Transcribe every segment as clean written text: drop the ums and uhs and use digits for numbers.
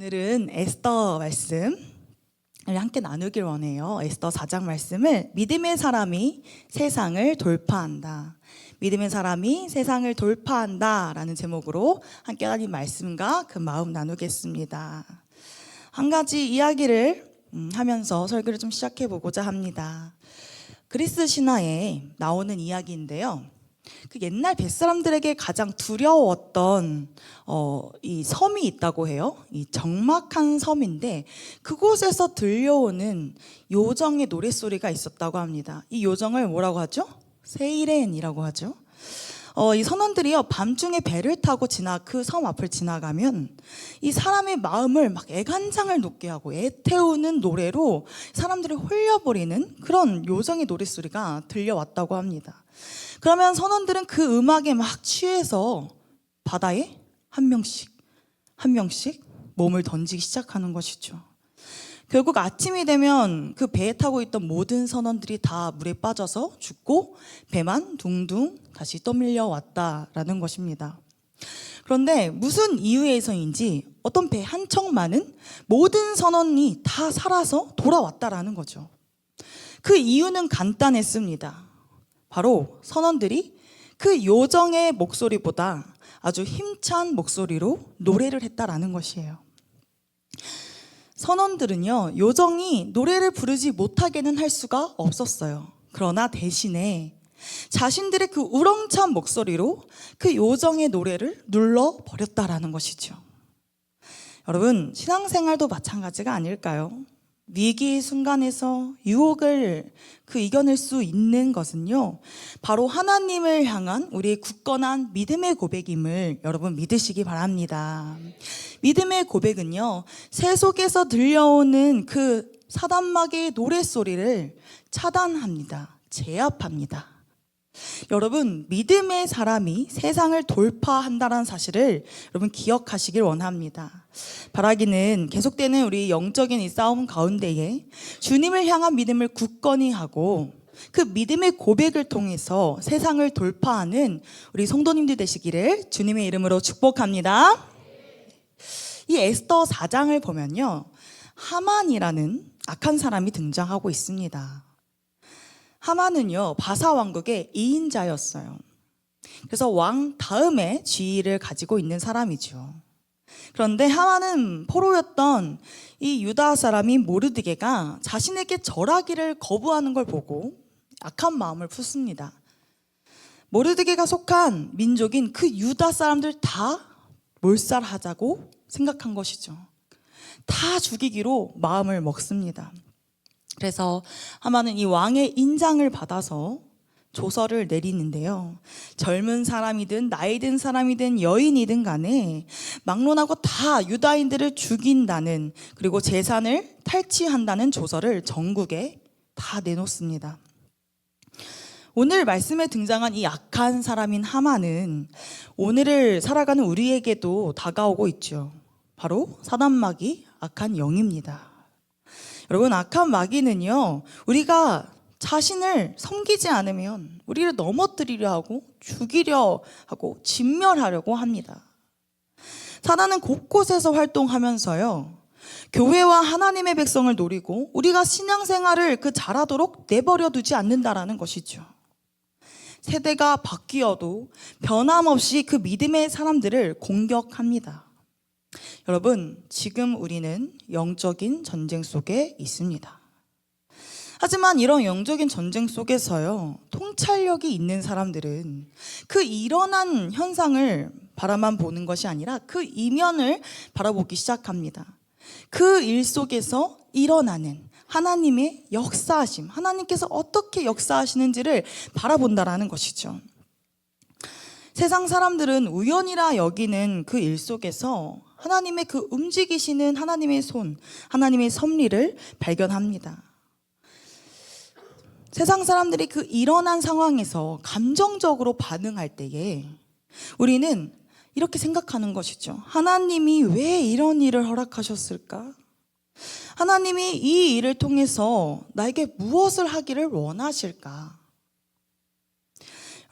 오늘은 에스더 말씀을 함께 나누길 원해요. 에스더 4장 말씀을 믿음의 사람이 세상을 돌파한다. 믿음의 사람이 세상을 돌파한다 라는 제목으로 함께 하나님 말씀과 그 마음 나누겠습니다. 한 가지 이야기를 하면서 설교를 좀 시작해 보고자 합니다. 그리스 신화에 나오는 이야기인데요. 그 옛날 뱃사람들에게 가장 두려웠던 이 섬이 있다고 해요. 이 적막한 섬인데 그곳에서 들려오는 요정의 노랫소리가 있었다고 합니다. 이 요정을 뭐라고 하죠? 세이렌이라고 하죠. 이 선원들이요, 밤중에 배를 타고 그 섬 앞을 지나가면 이 사람의 마음을 막 애간장을 녹게 하고 애태우는 노래로 사람들을 홀려버리는 그런 요정의 노랫소리가 들려왔다고 합니다. 그러면 선원들은 그 음악에 막 취해서 바다에 한 명씩 몸을 던지기 시작하는 것이죠. 결국 아침이 되면 그 배에 타고 있던 모든 선원들이 다 물에 빠져서 죽고 배만 둥둥 다시 떠밀려 왔다라는 것입니다. 그런데 무슨 이유에서인지 어떤 배 한 척만은 모든 선원이 다 살아서 돌아왔다라는 거죠. 그 이유는 간단했습니다. 바로 선원들이 그 요정의 목소리보다 아주 힘찬 목소리로 노래를 했다라는 것이에요. 선원들은요, 요정이 노래를 부르지 못하게는 할 수가 없었어요. 그러나 대신에 자신들의 그 우렁찬 목소리로 그 요정의 노래를 눌러버렸다라는 것이죠. 여러분, 신앙생활도 마찬가지가 아닐까요? 위기의 순간에서 유혹을 이겨낼 수 있는 것은요, 바로 하나님을 향한 우리의 굳건한 믿음의 고백임을 여러분 믿으시기 바랍니다. 믿음의 고백은요, 새 속에서 들려오는 그 사단마귀의 노랫소리를 차단합니다. 제압합니다. 여러분, 믿음의 사람이 세상을 돌파한다는 사실을 여러분 기억하시길 원합니다. 바라기는 계속되는 우리 영적인 이 싸움 가운데에 주님을 향한 믿음을 굳건히 하고 그 믿음의 고백을 통해서 세상을 돌파하는 우리 성도님들 되시기를 주님의 이름으로 축복합니다. 이 에스더 4장을 보면요, 하만이라는 악한 사람이 등장하고 있습니다. 하만은요, 바사 왕국의 2인자였어요. 그래서 왕 다음에 지위를 가지고 있는 사람이죠. 그런데 하만은 포로였던 이 유다 사람인 모르드게가 자신에게 절하기를 거부하는 걸 보고 악한 마음을 품습니다. 모르드게가 속한 민족인 그 유다 사람들 다 몰살하자고 생각한 것이죠. 다 죽이기로 마음을 먹습니다. 그래서 하만은 이 왕의 인장을 받아서 조서를 내리는데요, 젊은 사람이든 나이 든 사람이든 여인이든 간에 막론하고 다 유다인들을 죽인다는, 그리고 재산을 탈취한다는 조서를 전국에 다 내놓습니다. 오늘 말씀에 등장한 이 악한 사람인 하만은 오늘을 살아가는 우리에게도 다가오고 있죠. 바로 사단마귀, 악한 영입니다. 여러분, 악한 마귀는요, 우리가 자신을 섬기지 않으면 우리를 넘어뜨리려 하고 죽이려 하고 진멸하려고 합니다. 사단은 곳곳에서 활동하면서요, 교회와 하나님의 백성을 노리고 우리가 신앙생활을 잘하도록 내버려 두지 않는다라는 것이죠. 세대가 바뀌어도 변함없이 그 믿음의 사람들을 공격합니다. 여러분, 지금 우리는 영적인 전쟁 속에 있습니다. 하지만 이런 영적인 전쟁 속에서요, 통찰력이 있는 사람들은 그 일어난 현상을 바라만 보는 것이 아니라 그 이면을 바라보기 시작합니다. 그 일 속에서 일어나는 하나님의 역사하심, 하나님께서 어떻게 역사하시는지를 바라본다라는 것이죠. 세상 사람들은 우연이라 여기는 그 일 속에서 하나님의 그 움직이시는 하나님의 손, 하나님의 섭리를 발견합니다. 세상 사람들이 그 일어난 상황에서 감정적으로 반응할 때에 우리는 이렇게 생각하는 것이죠. 하나님이 왜 이런 일을 허락하셨을까? 하나님이 이 일을 통해서 나에게 무엇을 하기를 원하실까?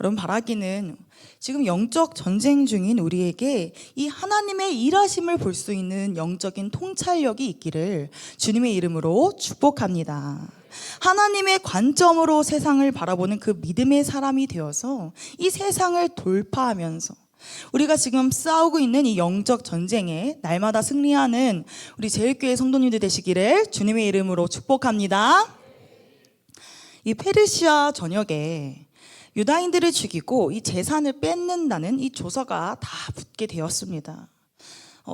여러분, 바라기는 지금 영적 전쟁 중인 우리에게 이 하나님의 일하심을 볼 수 있는 영적인 통찰력이 있기를 주님의 이름으로 축복합니다. 하나님의 관점으로 세상을 바라보는 그 믿음의 사람이 되어서 이 세상을 돌파하면서 우리가 지금 싸우고 있는 이 영적 전쟁에 날마다 승리하는 우리 제일교회 성도님들 되시기를 주님의 이름으로 축복합니다. 이 페르시아 전역에 유다인들을 죽이고 이 재산을 뺏는다는 이 조서가 다 붙게 되었습니다.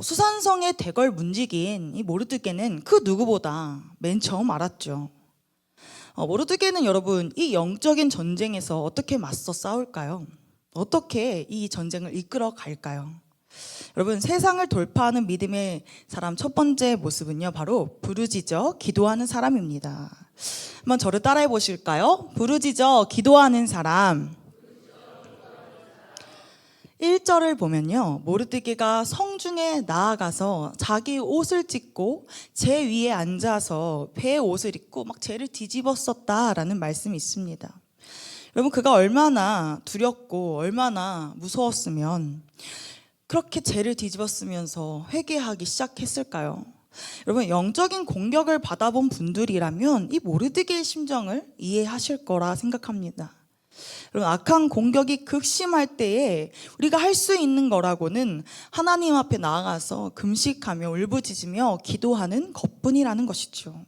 수산성의 대걸 문지기인 이 모르드게는 그 누구보다 맨 처음 알았죠. 모르드게는 여러분, 이 영적인 전쟁에서 어떻게 맞서 싸울까요? 어떻게 이 전쟁을 이끌어 갈까요? 여러분, 세상을 돌파하는 믿음의 사람 첫 번째 모습은요, 바로 부르짖어 기도하는 사람입니다. 한번 저를 따라해 보실까요? 부르짖어 기도하는 사람. 1절을 보면요, 모르드게가 성중에 나아가서 자기 옷을 찢고 제 위에 앉아서 배의 옷을 입고 막 죄를 뒤집었었다라는 말씀이 있습니다. 여러분, 그가 얼마나 두렵고 얼마나 무서웠으면 그렇게 죄를 뒤집었으면서 회개하기 시작했을까요? 여러분, 영적인 공격을 받아본 분들이라면 이 모르드게의 심정을 이해하실 거라 생각합니다. 여러분, 악한 공격이 극심할 때에 우리가 할 수 있는 거라고는 하나님 앞에 나아가서 금식하며 울부짖으며 기도하는 것뿐이라는 것이죠.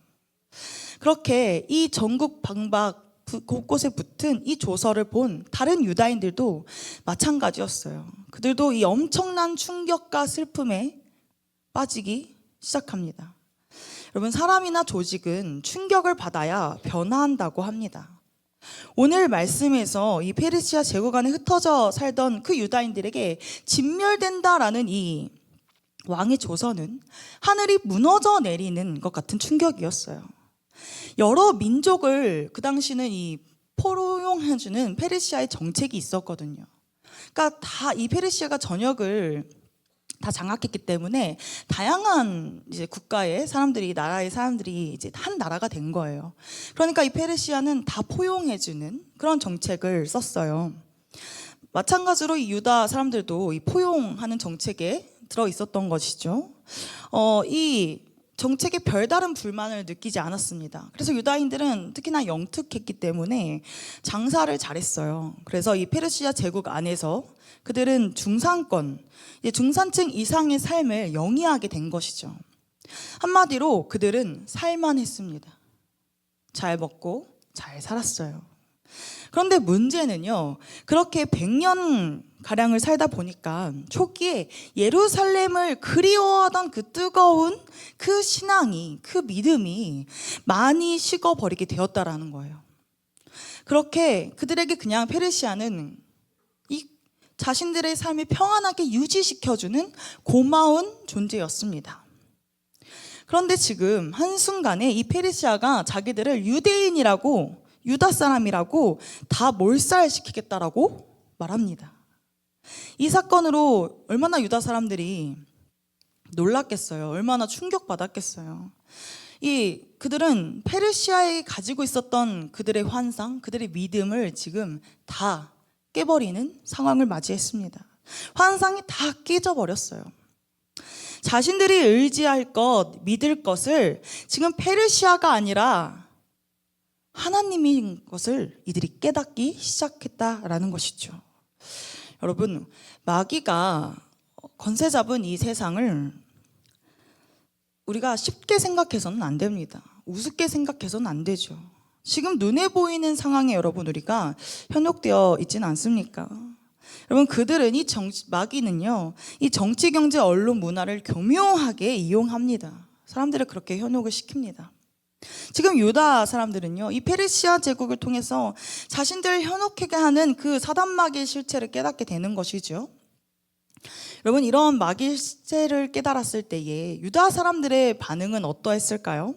그렇게 이 전국 방박 곳곳에 붙은 이 조서를 본 다른 유다인들도 마찬가지였어요. 그들도 이 엄청난 충격과 슬픔에 빠지기 시작합니다. 여러분, 사람이나 조직은 충격을 받아야 변화한다고 합니다. 오늘 말씀에서 이 페르시아 제국 안에 흩어져 살던 그 유다인들에게 진멸된다라는 이 왕의 조서는 하늘이 무너져 내리는 것 같은 충격이었어요. 여러 민족을 그 당시는 이 포용해주는 페르시아의 정책이 있었거든요. 그러니까 다 이 페르시아가 전역을 다 장악했기 때문에 다양한 이제 국가의 사람들이, 나라의 사람들이 이제 한 나라가 된 거예요. 그러니까 이 페르시아는 다 포용해주는 그런 정책을 썼어요. 마찬가지로 이 유다 사람들도 이 포용하는 정책에 들어 있었던 것이죠. 이 정책에 별다른 불만을 느끼지 않았습니다. 그래서 유다인들은 특히나 영특했기 때문에 장사를 잘했어요. 그래서 이 페르시아 제국 안에서 그들은 중산권, 중산층 이상의 삶을 영위하게 된 것이죠. 한마디로 그들은 살만했습니다. 잘 먹고 잘 살았어요. 그런데 문제는요, 그렇게 100년 가량을 살다 보니까 초기에 예루살렘을 그리워하던 그 뜨거운 그 신앙이, 그 믿음이 많이 식어버리게 되었다라는 거예요. 그렇게 그들에게 그냥 페르시아는 이 자신들의 삶을 평안하게 유지시켜주는 고마운 존재였습니다. 그런데 지금 한순간에 이 페르시아가 자기들을 유대인이라고, 유다 사람이라고 다 몰살시키겠다라고 말합니다. 이 사건으로 얼마나 유다 사람들이 놀랐겠어요. 얼마나 충격받았겠어요. 그들은 페르시아에 가지고 있었던 그들의 환상, 그들의 믿음을 지금 다 깨버리는 상황을 맞이했습니다. 환상이 다 깨져버렸어요. 자신들이 의지할 것, 믿을 것을 지금 페르시아가 아니라 하나님인 것을 이들이 깨닫기 시작했다라는 것이죠. 여러분, 마귀가 권세 잡은 이 세상을 우리가 쉽게 생각해서는 안 됩니다. 우습게 생각해서는 안 되죠. 지금 눈에 보이는 상황에 여러분, 우리가 현혹되어 있지는 않습니까? 여러분, 그들은 마귀는요, 이 정치, 경제, 언론, 문화를 교묘하게 이용합니다. 사람들을 그렇게 현혹을 시킵니다. 지금 유다 사람들은요, 이 페르시아 제국을 통해서 자신들을 현혹하게 하는 그 사단 마귀의 실체를 깨닫게 되는 것이죠. 여러분, 이런 마귀의 실체를 깨달았을 때에 유다 사람들의 반응은 어떠했을까요?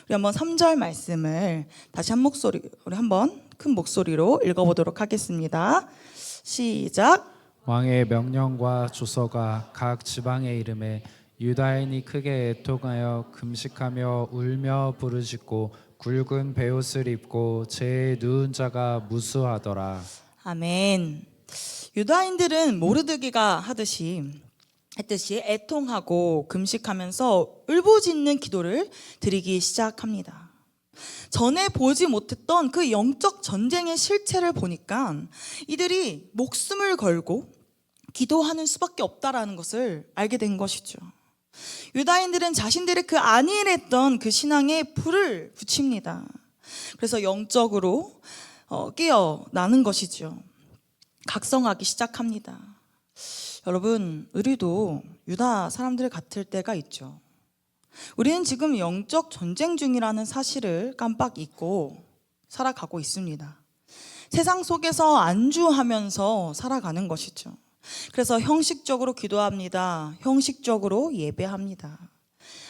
우리 한번 3절 말씀을 다시 한번 큰 목소리로 읽어보도록 하겠습니다. 시작. 왕의 명령과 조서가 각 지방의 이름에 유다인이 크게 애통하여 금식하며 울며 부르짖고 굵은 베옷을 입고 재에 누운 자가 무수하더라. 아멘. 유다인들은 모르드게가 했듯이 애통하고 금식하면서 울부짖는 기도를 드리기 시작합니다. 전에 보지 못했던 그 영적 전쟁의 실체를 보니까 이들이 목숨을 걸고 기도하는 수밖에 없다라는 것을 알게 된 것이죠. 유다인들은 자신들의 그 안일했던 그 신앙에 불을 붙입니다. 그래서 영적으로 깨어나는 것이죠. 각성하기 시작합니다. 여러분, 우리도 유다 사람들 같을 때가 있죠. 우리는 지금 영적 전쟁 중이라는 사실을 깜빡 잊고 살아가고 있습니다. 세상 속에서 안주하면서 살아가는 것이죠. 그래서 형식적으로 기도합니다. 형식적으로 예배합니다.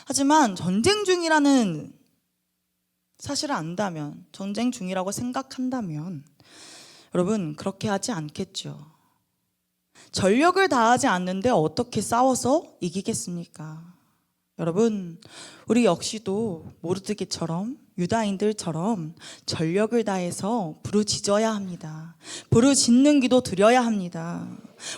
하지만 전쟁 중이라는 사실을 안다면, 전쟁 중이라고 생각한다면 여러분, 그렇게 하지 않겠죠. 전력을 다하지 않는데 어떻게 싸워서 이기겠습니까? 여러분, 우리 역시도 모르드게처럼 유다인들처럼 전력을 다해서 부르짖어야 합니다. 부르짖는 기도 드려야 합니다.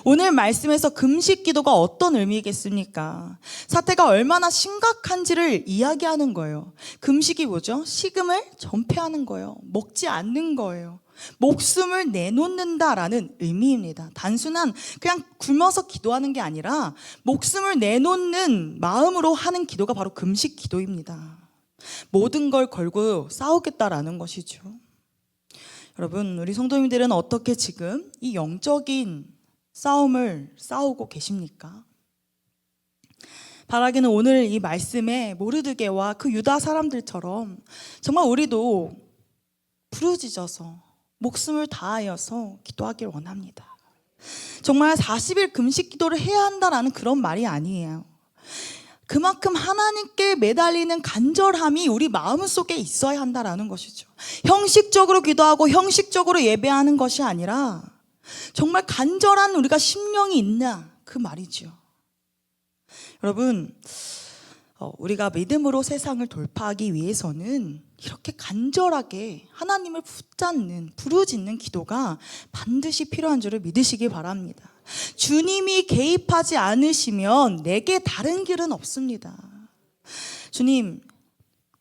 오늘 말씀에서 금식 기도가 어떤 의미겠습니까? 사태가 얼마나 심각한지를 이야기하는 거예요. 금식이 뭐죠? 식음을 전폐하는 거예요. 먹지 않는 거예요. 목숨을 내놓는다라는 의미입니다. 단순한 그냥 굶어서 기도하는 게 아니라 목숨을 내놓는 마음으로 하는 기도가 바로 금식 기도입니다. 모든 걸 걸고 싸우겠다라는 것이죠. 여러분, 우리 성도님들은 어떻게 지금 이 영적인 싸움을 싸우고 계십니까? 바라기는 오늘 이 말씀에 모르드게와 그 유다 사람들처럼 정말 우리도 부르짖어서 목숨을 다하여서 기도하길 원합니다. 정말 40일 금식 기도를 해야 한다라는 그런 말이 아니에요. 그만큼 하나님께 매달리는 간절함이 우리 마음속에 있어야 한다라는 것이죠. 형식적으로 기도하고 형식적으로 예배하는 것이 아니라 정말 간절한 우리가 심령이 있나 그 말이죠. 여러분, 우리가 믿음으로 세상을 돌파하기 위해서는 이렇게 간절하게 하나님을 붙잡는, 부르짖는 기도가 반드시 필요한 줄을 믿으시기 바랍니다. 주님이 개입하지 않으시면 내게 다른 길은 없습니다. 주님,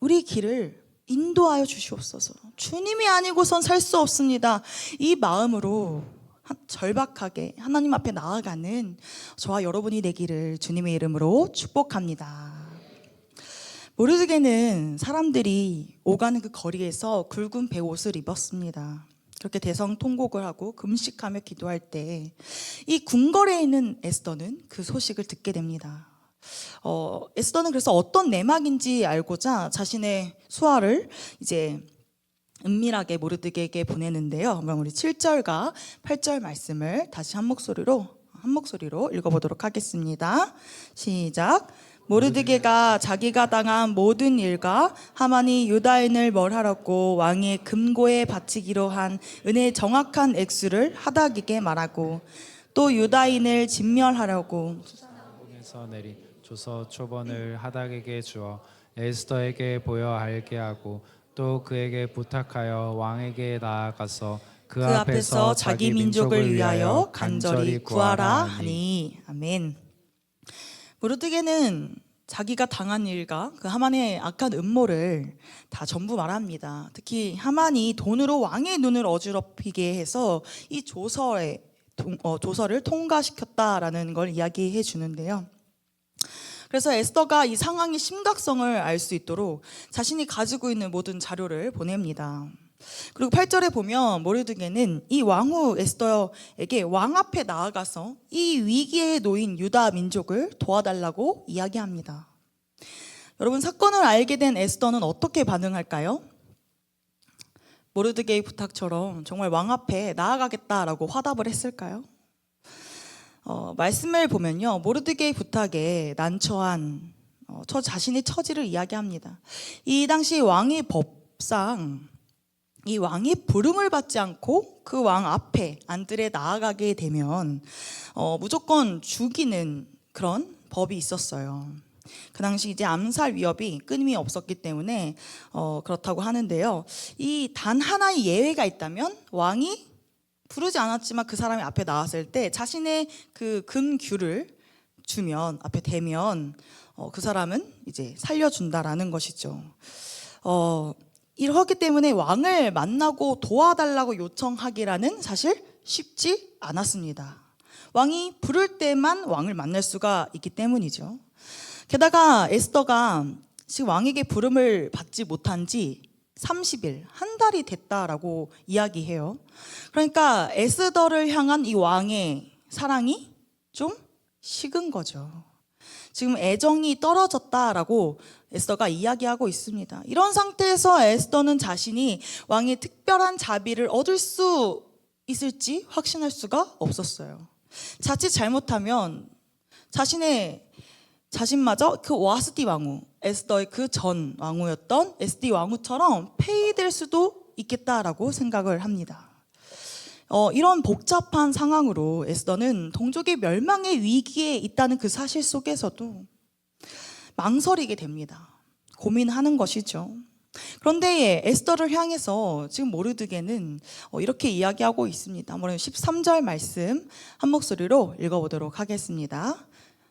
우리 길을 인도하여 주시옵소서. 주님이 아니고선 살 수 없습니다. 이 마음으로 절박하게 하나님 앞에 나아가는 저와 여러분이 되기를 주님의 이름으로 축복합니다. 모르드게는 사람들이 오가는 그 거리에서 굵은 베옷을 입었습니다. 그렇게 대성통곡을 하고 금식하며 기도할 때 이 궁궐에 있는 에스더는 그 소식을 듣게 됩니다. 에스더는 그래서 어떤 내막인지 알고자 자신의 수하를 이제 은밀하게 모르드게에게 보내는데요. 그럼 우리 7절과 8절 말씀을 다시 한 목소리로 읽어보도록 하겠습니다. 시작. 모르드게가 자기가 당한 모든 일과 하만이 유다인을 멀하라고 왕의 금고에 바치기로 한 은혜의 정확한 액수를 하닥에게 말하고 또 유다인을 진멸하려고 에서 내린 조서 초본을 하닥에게 주어 에스더에게 보여 알게 하고 또 그에게 부탁하여 왕에게 나아가서 그 앞에서 자기 민족을 위하여 간절히 구하라 하니. 아멘. 모르드게는 자기가 당한 일과 그 하만의 악한 음모를 다 전부 말합니다. 특히 하만이 돈으로 왕의 눈을 어지럽히게 해서 이 조서를 통과시켰다라는 걸 이야기해 주는데요. 그래서 에스더가 이 상황의 심각성을 알 수 있도록 자신이 가지고 있는 모든 자료를 보냅니다. 그리고 8절에 보면 모르드게는 이 왕후 에스더에게 왕 앞에 나아가서 이 위기에 놓인 유다 민족을 도와달라고 이야기합니다. 여러분, 사건을 알게 된 에스더는 어떻게 반응할까요? 모르드게의 부탁처럼 정말 왕 앞에 나아가겠다라고 화답을 했을까요? 말씀을 보면요, 모르드게의 부탁에 난처한 자신의 처지를 이야기합니다. 이 당시 왕의 법상 이 왕이 부름을 받지 않고 그 왕 앞에 안뜰에 나아가게 되면 무조건 죽이는 그런 법이 있었어요. 그 당시 이제 암살 위협이 끊임이 없었기 때문에 그렇다고 하는데요. 이 단 하나의 예외가 있다면 왕이 부르지 않았지만 그 사람이 앞에 나왔을 때 자신의 그 금규를 주면, 앞에 대면 그 사람은 이제 살려준다라는 것이죠. 이렇기 때문에 왕을 만나고 도와달라고 요청하기라는 사실 쉽지 않았습니다. 왕이 부를 때만 왕을 만날 수가 있기 때문이죠. 게다가 에스더가 지금 왕에게 부름을 받지 못한 지 30일, 한 달이 됐다라고 이야기해요. 그러니까 에스더를 향한 이 왕의 사랑이 좀 식은 거죠. 지금 애정이 떨어졌다라고 에스더가 이야기하고 있습니다. 이런 상태에서 에스더는 자신이 왕의 특별한 자비를 얻을 수 있을지 확신할 수가 없었어요. 자칫 잘못하면 자신마저 그 와스티 왕후, 에스더의 그 전 왕후였던 에스디 왕후처럼 폐위될 수도 있겠다라고 생각을 합니다. 이런 복잡한 상황으로 에스더는 동족의 멸망의 위기에 있다는 그 사실 속에서도 망설이게 됩니다. 고민하는 것이죠. 그런데 에스더를 향해서 지금 모르드게는 이렇게 이야기하고 있습니다. 한번 13절 말씀 한 목소리로 읽어보도록 하겠습니다.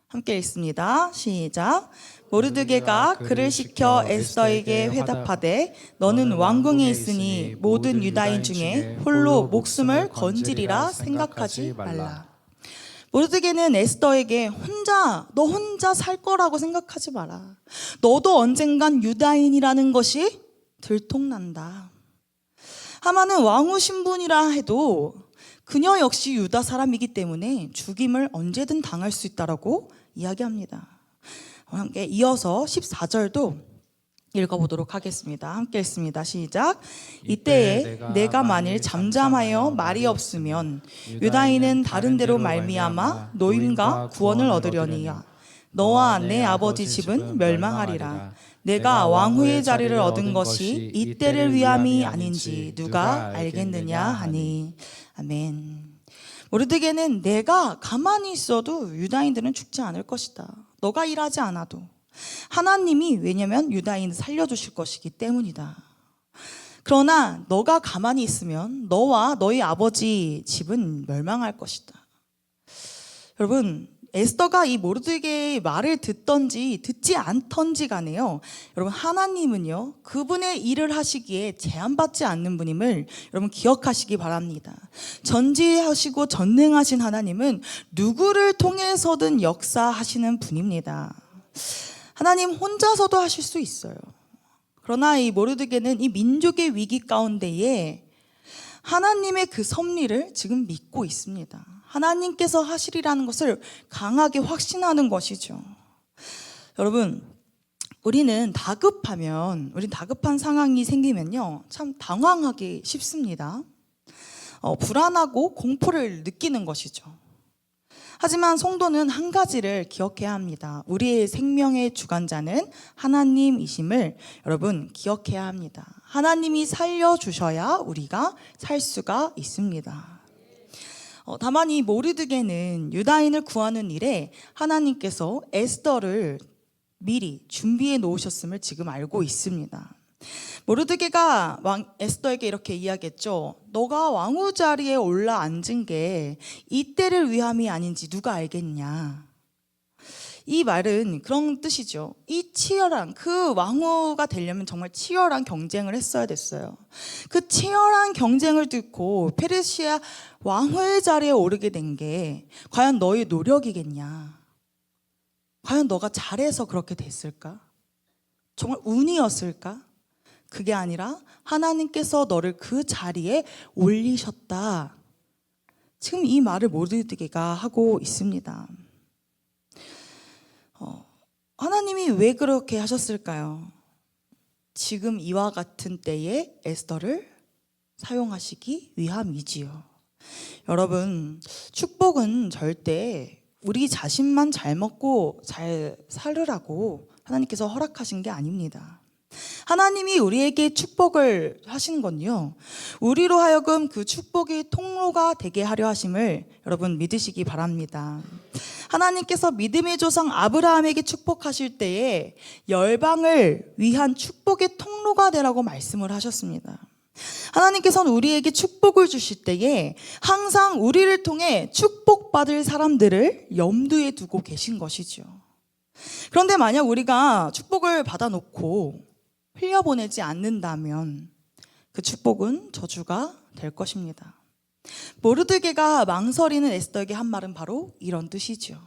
함께 읽습니다. 시작. 모르드게가 그를 시켜 에스더에게 회답하되 너는 왕궁에 있으니 모든 유다인 중에 홀로 목숨을 건지리라 생각하지 말라. 모르드게는 에스더에게 너 혼자 살 거라고 생각하지 마라. 너도 언젠간 유다인이라는 것이 들통난다. 하만은 왕후 신분이라 해도 그녀 역시 유다 사람이기 때문에 죽임을 언제든 당할 수 있다라고 이야기합니다. 함께 이어서 14절도 읽어보도록 하겠습니다. 함께 읽습니다. 시작. 이때에 내가 만일 잠잠하여 말이 없으면 유다인은 다른 데로 말미암아 노임과 구원을 얻으려니와 너와 내 아버지 집은 멸망하리라. 내가 왕후의 자리를 얻은 것이 이때를 위함이 아닌지 누가 알겠느냐 하니. 아멘. 모르드게는 내가 가만히 있어도 유다인들은 죽지 않을 것이다. 너가 일하지 않아도. 하나님이 왜냐면 유다인을 살려주실 것이기 때문이다. 그러나 너가 가만히 있으면 너와 너희 아버지 집은 멸망할 것이다. 여러분, 에스더가 이 모르드게의 말을 듣던지 듣지 않던지 간에요, 여러분, 하나님은요 그분의 일을 하시기에 제한받지 않는 분임을 여러분 기억하시기 바랍니다. 전지하시고 전능하신 하나님은 누구를 통해서든 역사하시는 분입니다. 하나님 혼자서도 하실 수 있어요. 그러나 이 모르드게는 이 민족의 위기 가운데에 하나님의 그 섭리를 지금 믿고 있습니다. 하나님께서 하시리라는 것을 강하게 확신하는 것이죠. 여러분, 우린 다급한 상황이 생기면요 참 당황하기 쉽습니다. 불안하고 공포를 느끼는 것이죠. 하지만 성도는 한 가지를 기억해야 합니다. 우리의 생명의 주관자는 하나님이심을 여러분 기억해야 합니다. 하나님이 살려주셔야 우리가 살 수가 있습니다. 다만 이 모르드게는 유다인을 구하는 일에 하나님께서 에스더를 미리 준비해 놓으셨음을 지금 알고 있습니다. 모르드게가 에스더에게 이렇게 이야기했죠. 너가 왕후 자리에 올라 앉은 게 이때를 위함이 아닌지 누가 알겠냐. 이 말은 그런 뜻이죠. 이 치열한 그 왕후가 되려면 정말 치열한 경쟁을 했어야 됐어요. 그 치열한 경쟁을 뚫고 페르시아 왕후의 자리에 오르게 된 게 과연 너의 노력이겠냐. 과연 너가 잘해서 그렇게 됐을까? 정말 운이었을까? 그게 아니라 하나님께서 너를 그 자리에 올리셨다. 지금 이 말을 모르드게가 하고 있습니다. 하나님이 왜 그렇게 하셨을까요? 지금 이와 같은 때에 에스더를 사용하시기 위함이지요. 여러분, 축복은 절대 우리 자신만 잘 먹고 잘 살으라고 하나님께서 허락하신 게 아닙니다. 하나님이 우리에게 축복을 하신 건요, 우리로 하여금 그 축복의 통로가 되게 하려 하심을 여러분 믿으시기 바랍니다. 하나님께서 믿음의 조상 아브라함에게 축복하실 때에 열방을 위한 축복의 통로가 되라고 말씀을 하셨습니다. 하나님께서는 우리에게 축복을 주실 때에 항상 우리를 통해 축복받을 사람들을 염두에 두고 계신 것이죠. 그런데 만약 우리가 축복을 받아놓고 흘려보내지 않는다면 그 축복은 저주가 될 것입니다. 모르드게가 망설이는 에스더에게 한 말은 바로 이런 뜻이죠.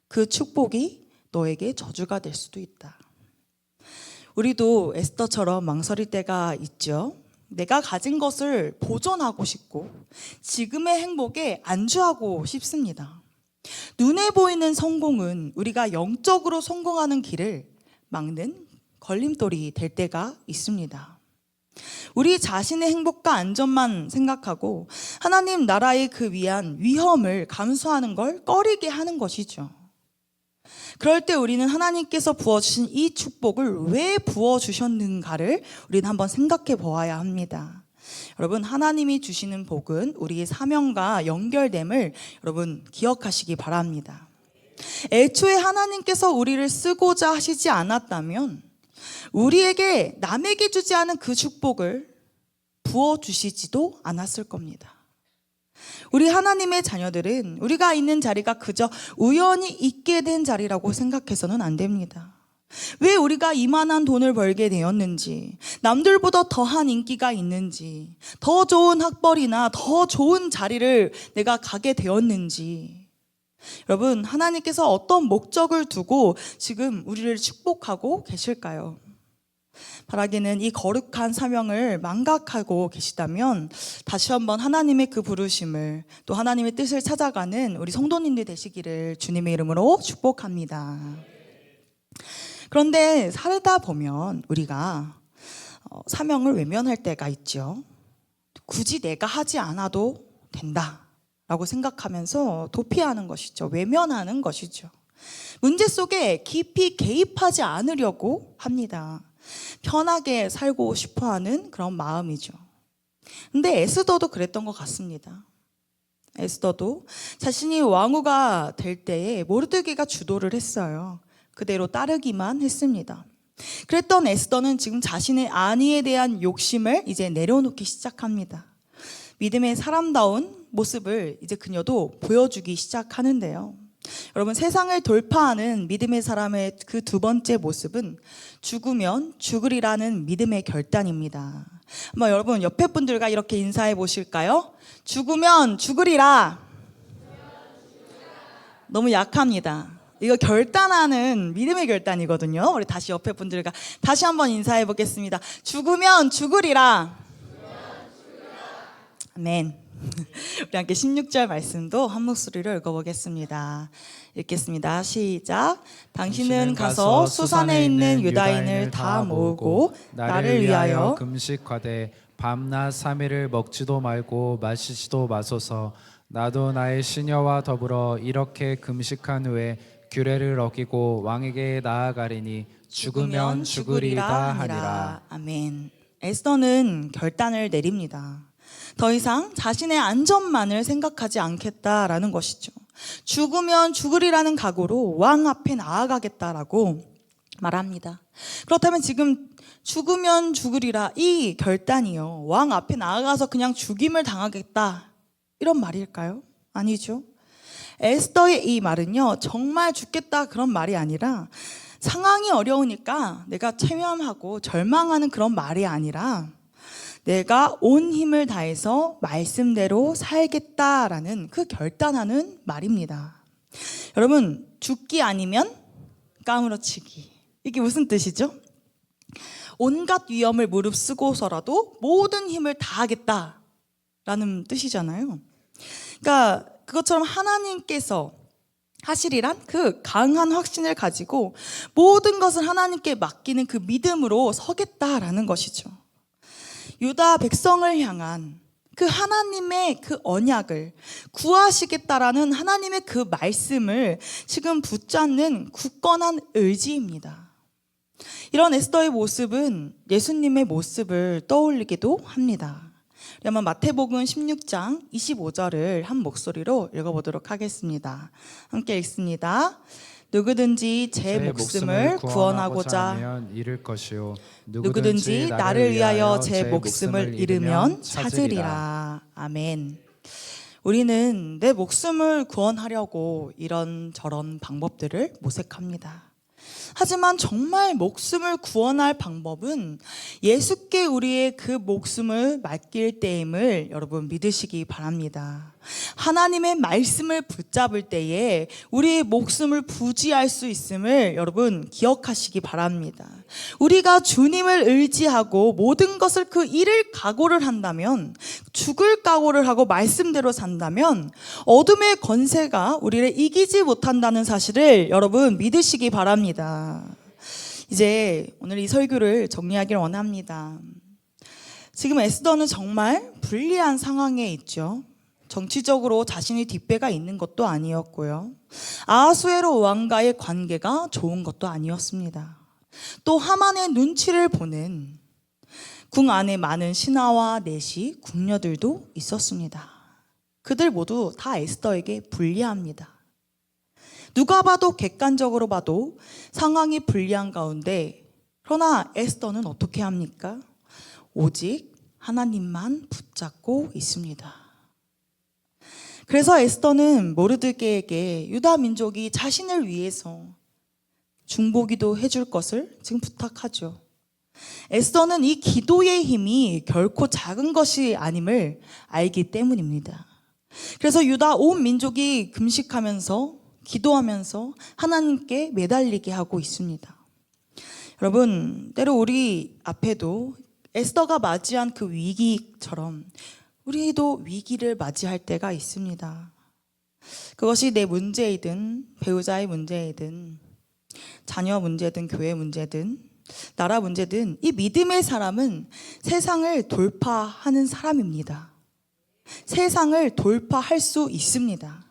그 축복이 너에게 저주가 될 수도 있다. 우리도 에스더처럼 망설일 때가 있죠. 내가 가진 것을 보존하고 싶고 지금의 행복에 안주하고 싶습니다. 눈에 보이는 성공은 우리가 영적으로 성공하는 길을 막는 걸림돌이 될 때가 있습니다. 우리 자신의 행복과 안전만 생각하고 하나님 나라의 그 위한 위험을 감수하는 걸 꺼리게 하는 것이죠. 그럴 때 우리는 하나님께서 부어주신 이 축복을 왜 부어주셨는가를 우리는 한번 생각해 보아야 합니다. 여러분, 하나님이 주시는 복은 우리의 사명과 연결됨을 여러분 기억하시기 바랍니다. 애초에 하나님께서 우리를 쓰고자 하시지 않았다면 우리에게 남에게 주지 않은 그 축복을 부어주시지도 않았을 겁니다. 우리 하나님의 자녀들은 우리가 있는 자리가 그저 우연히 있게 된 자리라고 생각해서는 안 됩니다. 왜 우리가 이만한 돈을 벌게 되었는지, 남들보다 더한 인기가 있는지, 더 좋은 학벌이나 더 좋은 자리를 내가 가게 되었는지, 여러분, 하나님께서 어떤 목적을 두고 지금 우리를 축복하고 계실까요? 바라기는 이 거룩한 사명을 망각하고 계시다면 다시 한번 하나님의 그 부르심을 또 하나님의 뜻을 찾아가는 우리 성도님들 되시기를 주님의 이름으로 축복합니다. 그런데 살다 보면 우리가 사명을 외면할 때가 있죠. 굳이 내가 하지 않아도 된다라고 생각하면서 도피하는 것이죠. 외면하는 것이죠. 문제 속에 깊이 개입하지 않으려고 합니다. 편하게 살고 싶어하는 그런 마음이죠. 근데 에스더도 그랬던 것 같습니다. 에스더도 자신이 왕후가 될 때에 모르드게가 주도를 했어요. 그대로 따르기만 했습니다. 그랬던 에스더는 지금 자신의 안위에 대한 욕심을 이제 내려놓기 시작합니다. 믿음의 사람다운 모습을 이제 그녀도 보여주기 시작하는데요. 여러분, 세상을 돌파하는 믿음의 사람의 그 두 번째 모습은 죽으면 죽으리라는 믿음의 결단입니다. 한번 여러분 옆에 분들과 이렇게 인사해 보실까요? 죽으면 죽으리라. 너무 약합니다. 이거 결단하는 믿음의 결단이거든요. 우리 다시 옆에 분들과 다시 한번 인사해 보겠습니다. 죽으면 죽으리라. 아멘. 우리 함께 16절 말씀도 한 목소리로 읽어보겠습니다. 읽겠습니다. 시작. 당신은 가서 수산에 있는 유다인을 다 모으고 나를 위하여 금식하되 밤낮 3일을 먹지도 말고 마시지도 마소서. 나도 나의 시녀와 더불어 이렇게 금식한 후에 규례를 어기고 왕에게 나아가리니 죽으면 죽으리라 하니라. 아멘. 에스더는 결단을 내립니다. 더 이상 자신의 안전만을 생각하지 않겠다라는 것이죠. 죽으면 죽으리라는 각오로 왕 앞에 나아가겠다라고 말합니다. 그렇다면 지금 죽으면 죽으리라 이 결단이요, 왕 앞에 나아가서 그냥 죽임을 당하겠다 이런 말일까요? 아니죠. 에스더의 이 말은요, 정말 죽겠다 그런 말이 아니라 상황이 어려우니까 내가 체념하고 절망하는 그런 말이 아니라 내가 온 힘을 다해서 말씀대로 살겠다라는 그 결단하는 말입니다. 여러분, 죽기 아니면 까무러치기. 이게 무슨 뜻이죠? 온갖 위험을 무릅쓰고서라도 모든 힘을 다하겠다라는 뜻이잖아요. 그러니까 그것처럼 하나님께서 하시리란 그 강한 확신을 가지고 모든 것을 하나님께 맡기는 그 믿음으로 서겠다라는 것이죠. 유다 백성을 향한 그 하나님의 그 언약을 구하시겠다라는 하나님의 그 말씀을 지금 붙잡는 굳건한 의지입니다. 이런 에스더의 모습은 예수님의 모습을 떠올리기도 합니다. 그러면 마태복음 16장 25절을 한 목소리로 읽어보도록 하겠습니다. 함께 읽습니다. 누구든지 제 목숨을 구원하고자 하면 잃을 것이요 누구든지 나를 위하여 제 목숨을 잃으면 찾으리라. 아멘. 우리는 내 목숨을 구원하려고 이런저런 방법들을 모색합니다. 하지만 정말 목숨을 구원할 방법은 예수께 우리의 그 목숨을 맡길 때임을 여러분 믿으시기 바랍니다. 하나님의 말씀을 붙잡을 때에 우리의 목숨을 부지할 수 있음을 여러분 기억하시기 바랍니다. 우리가 주님을 의지하고 모든 것을 그 잃을 각오를 한다면, 죽을 각오를 하고 말씀대로 산다면 어둠의 권세가 우리를 이기지 못한다는 사실을 여러분 믿으시기 바랍니다. 이제 오늘 이 설교를 정리하기를 원합니다. 지금 에스더는 정말 불리한 상황에 있죠. 정치적으로 자신의 뒷배가 있는 것도 아니었고요. 아하수에로 왕과의 관계가 좋은 것도 아니었습니다. 또 하만의 눈치를 보는 궁 안에 많은 신하와 내시, 궁녀들도 있었습니다. 그들 모두 다 에스더에게 불리합니다. 누가 봐도 객관적으로 봐도 상황이 불리한 가운데, 그러나 에스더는 어떻게 합니까? 오직 하나님만 붙잡고 있습니다. 그래서 에스더는 모르드게에게 유다 민족이 자신을 위해서 중보기도 해줄 것을 지금 부탁하죠. 에스더는 이 기도의 힘이 결코 작은 것이 아님을 알기 때문입니다. 그래서 유다 온 민족이 금식하면서 기도하면서 하나님께 매달리게 하고 있습니다. 여러분, 때로 우리 앞에도 에스더가 맞이한 그 위기처럼 우리도 위기를 맞이할 때가 있습니다. 그것이 내 문제이든 배우자의 문제이든 자녀 문제든 교회 문제든 나라 문제든, 이 믿음의 사람은 세상을 돌파하는 사람입니다. 세상을 돌파할 수 있습니다.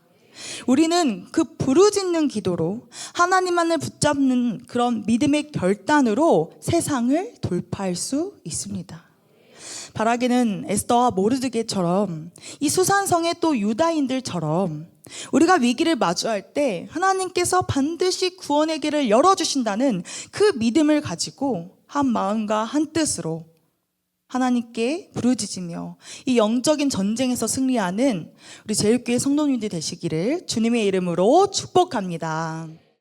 우리는 그 부르짖는 기도로 하나님만을 붙잡는 그런 믿음의 결단으로 세상을 돌파할 수 있습니다. 바라기는 에스더와 모르드게처럼 이 수산성의 또 유다인들처럼 우리가 위기를 마주할 때 하나님께서 반드시 구원의 길을 열어주신다는 그 믿음을 가지고 한 마음과 한 뜻으로 하나님께 부르짖으며 이 영적인 전쟁에서 승리하는 우리 제일교회 성도님들 되시기를 주님의 이름으로 축복합니다.